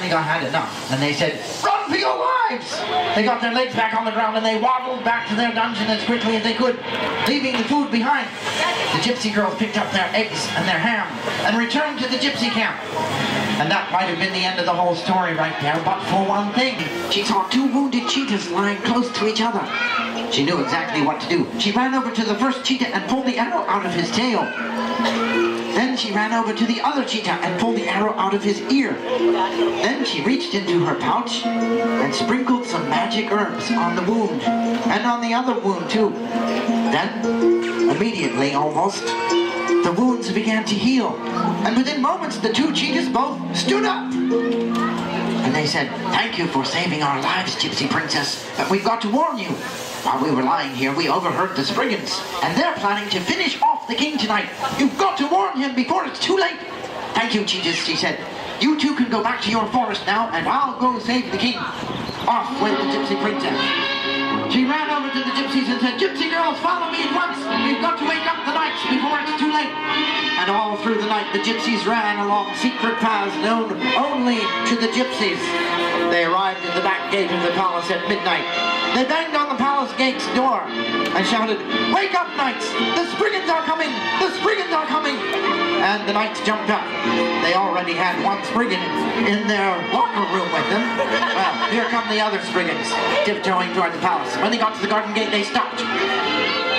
finally had enough, and they said, "Run for your lives!" They got their legs back on the ground and they waddled back to their dungeon as quickly as they could, leaving the food behind. The gypsy girls picked up their eggs and their ham and returned to the gypsy camp. And that might have been the end of the whole story right there, but for one thing. She saw two wounded cheetahs lying close to each other. She knew exactly what to do. She ran over to the first cheetah and pulled the arrow out of his tail. Then she ran over to the other cheetah and pulled the arrow out of his ear. Then she reached into her pouch and sprinkled some magic herbs on the wound, and on the other wound too. Then, immediately almost, the wounds began to heal, and within moments the two cheetahs both stood up. And they said, "Thank you for saving our lives, Gypsy Princess, but we've got to warn you. While we were lying here, we overheard the Spriggans, and they're planning to finish off the king tonight. You've got to warn him before it's too late." "Thank you, cheetahs," she said. "You two can go back to your forest now, and I'll go save the king." Off went the Gypsy Princess. She ran over to the gypsies and said, "Gypsy girls, follow me at once. We've got to wake up the knights before it's too late." And all through the night, the gypsies ran along secret paths known only to the gypsies. They arrived at the back gate of the palace at midnight. They banged on the palace gate's door and shouted, "Wake up, knights! The Spriggans are coming! The Spriggans are coming!" And the knights jumped up. They already had one Spriggan in their locker room with them. Well, here come the other Spriggans, tiptoeing toward the palace. When they got to the garden gate, they stopped.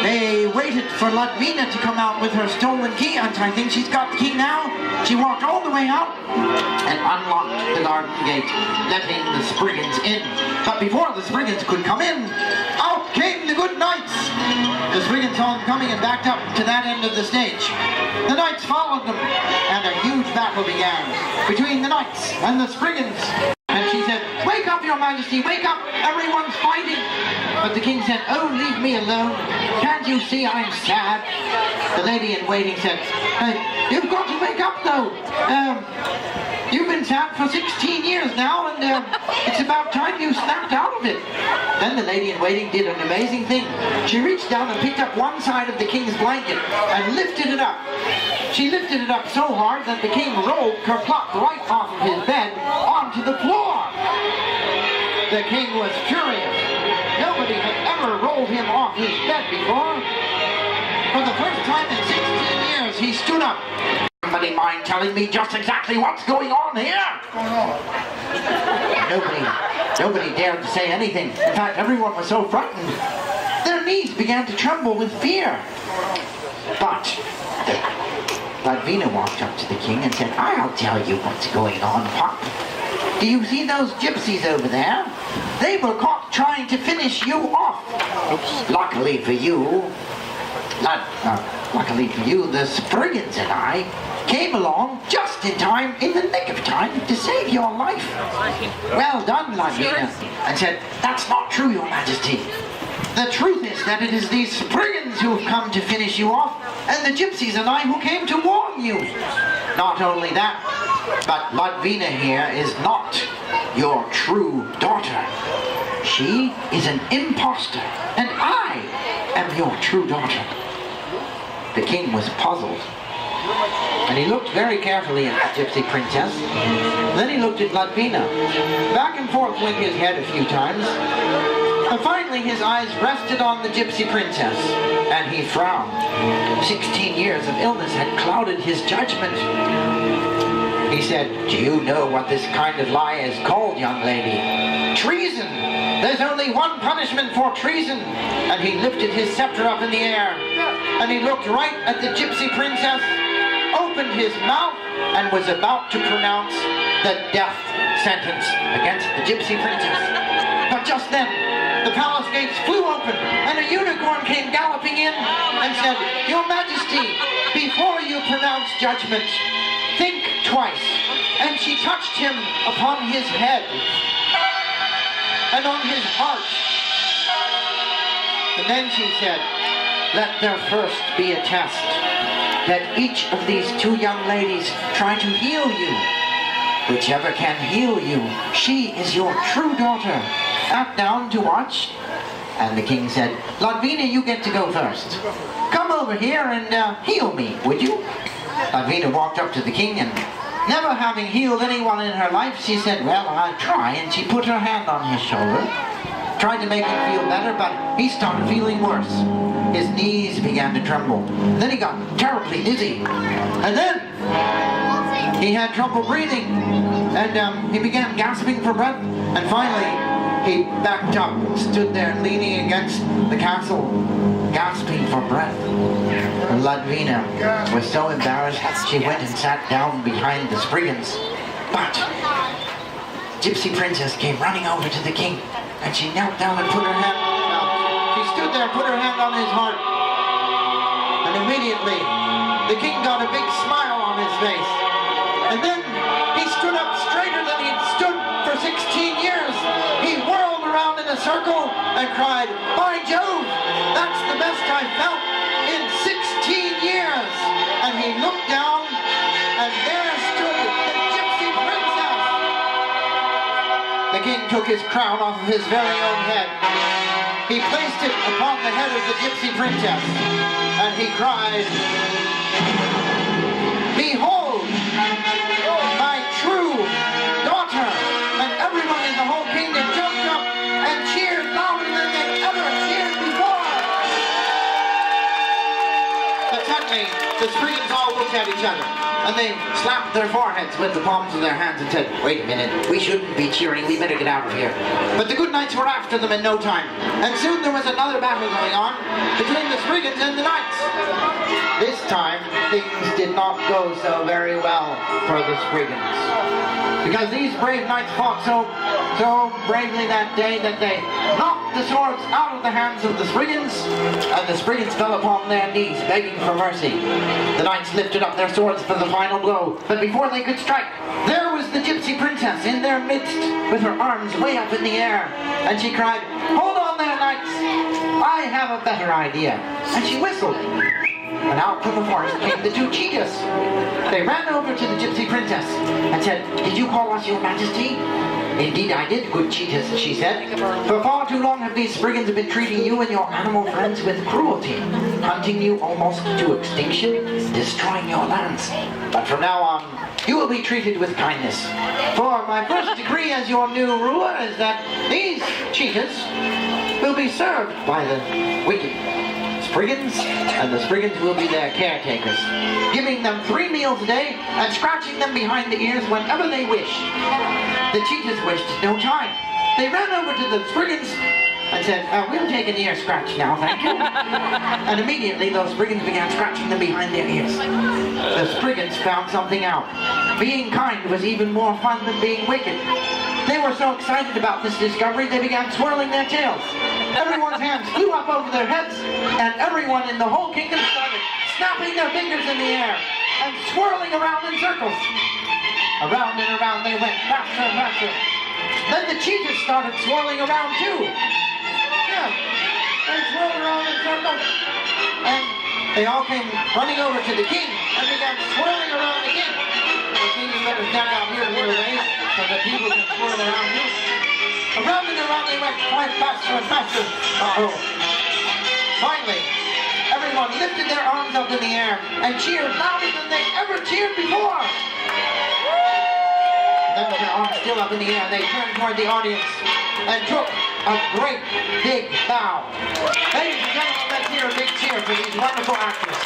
They waited for Ludwina to come out with her stolen key, and I think she's got the key now. She walked all the way out and unlocked the garden gate, letting the Spriggans in. But before the Spriggans could come in, out came the good knights. The Spriggans saw them coming and backed up to that end of the stage. The knights followed them, and a huge battle began between the knights and the Spriggans. And she said, "Wake up, your majesty, wake up, everyone's fighting." But the king said, "Oh, leave me alone. Can't you see I'm sad?" The lady in waiting said, "Hey, you've got to wake up though. You've been sad for 16 years now, and it's about time you snapped out of it." Then the lady in waiting did an amazing thing. She reached down and picked up one side of the king's blanket and lifted it up. She lifted it up so hard that the king rolled kerplop right off of his bed onto the floor. The king was furious. Nobody had ever rolled him off his bed before. For the first time in 16 years, he stood up. "Somebody mind telling me just exactly what's going on here?" Nobody dared to say anything. In fact, everyone was so frightened. Their knees began to tremble with fear. But Ludwina walked up to the king and said, "I'll tell you what's going on, Pop. Do you see those gypsies over there? They were caught trying to finish you off. Oops. Luckily for you, the Spriggans and I came along just in time, in the nick of time, to save your life." "Well done, Ludwina," and said, "That's not true, your majesty. The truth is that it is these Spriggans who have come to finish you off, and the gypsies and I who came to warn you. Not only that, but Ludwina here is not your true daughter. She is an imposter, and I am your true daughter." The king was puzzled, and he looked very carefully at the Gypsy Princess. Then he looked at Ludwina. Back and forth went his head a few times. And finally his eyes rested on the Gypsy Princess, and he frowned. 16 years of illness had clouded his judgment. He said, "Do you know what this kind of lie is called, young lady? Treason! There's only one punishment for treason." And he lifted his scepter up in the air, and he looked right at the Gypsy Princess, opened his mouth, and was about to pronounce the death sentence against the Gypsy Princess. But just then, the palace gates flew open, and a unicorn came galloping in and said, "Your Majesty, before you pronounce judgment, think twice." And she touched him upon his head and on his heart. And then she said, "Let there first be a test. Let each of these two young ladies try to heal you. Whichever can heal you, she is your true daughter. Sat down to watch." And the king said, "Ludwina, you get to go first. Come over here and heal me, would you?" Ludwina walked up to the king and never having healed anyone in her life, she said, well, I'll try. And she put her hand on his shoulder, tried to make him feel better, but he started feeling worse. His knees began to tremble. Then he got terribly dizzy. And then he had trouble breathing. And he began gasping for breath. And finally, he backed up, stood there leaning against the castle, gasping for breath. Ludwina was so embarrassed, she went and sat down behind the Spriggans. But Gypsy Princess came running over to the king, and she knelt down and put her hand, she stood there and put her hand on his heart. And immediately, the king got a big smile on his face. And then he stood up straighter than he'd stood for 16 years. He whirled around in a circle and cried, by Jove, that's the best I've felt in 16 years. And he looked down, and there stood the Gypsy Princess. The king took his crown off of his very own head. He placed it upon the head of the Gypsy Princess, and he cried, behold, my true daughter. And everyone in the whole kingdom jumped up and cheered louder than they ever cheered before. But suddenly, the Spriggans all looked at each other, and they slapped their foreheads with the palms of their hands and said, wait a minute, we shouldn't be cheering, we better get out of here. But the good knights were after them in no time, and soon there was another battle going on between the Spriggans and the knights. This time, things did not go so very well for the Spriggans, because these brave knights fought so bravely that day that they knocked the swords out of the hands of the Spriggans, and the Spriggans fell upon their knees, begging for mercy. The knights lifted up their swords for the final blow, but before they could strike, there was the Gypsy Princess in their midst, with her arms way up in the air, and she cried, hold on there, knights, I have a better idea. And she whistled, and out from the forest came the two cheetahs. They ran over to the Gypsy Princess and said, did you call us your majesty? Indeed I did, good cheetahs, she said. For far too long have these Spriggans been treating you and your animal friends with cruelty, hunting you almost to extinction, destroying your lands. But from now on, you will be treated with kindness. For my first decree as your new ruler is that these cheetahs will be served by the wicked Spriggans, and the Spriggans will be their caretakers, giving them 3 meals a day and scratching them behind the ears whenever they wish. The cheetahs wasted no time. They ran over to the Spriggans and said, we'll take an ear scratch now, thank you. And immediately those Spriggans began scratching them behind their ears. The Spriggans found something out. Being kind was even more fun than being wicked. They were so excited about this discovery, they began swirling their tails. Everyone's hands flew up over their heads, and everyone in the whole kingdom started snapping their fingers in the air and swirling around in circles. Around and around they went, faster and faster. Then the cheetahs started swirling around too. Yeah, they swirled around in circles. And they all came running over to the king and began swirling around the king. The king, you better stand out here a little ways so that people can swirl around you. Around and around they went, quite faster and faster. Uh-oh. Finally, everyone lifted their arms up in the air and cheered louder than they ever cheered before. Then with their arms still up in the air, they turned toward the audience and took a great big bow. Ladies and gentlemen, let's hear a big cheer for these wonderful actors.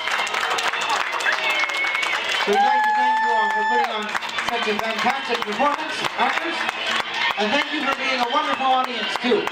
We'd like to thank you all for putting on such a fantastic performance, actors. And thank you for being a wonderful audience, too.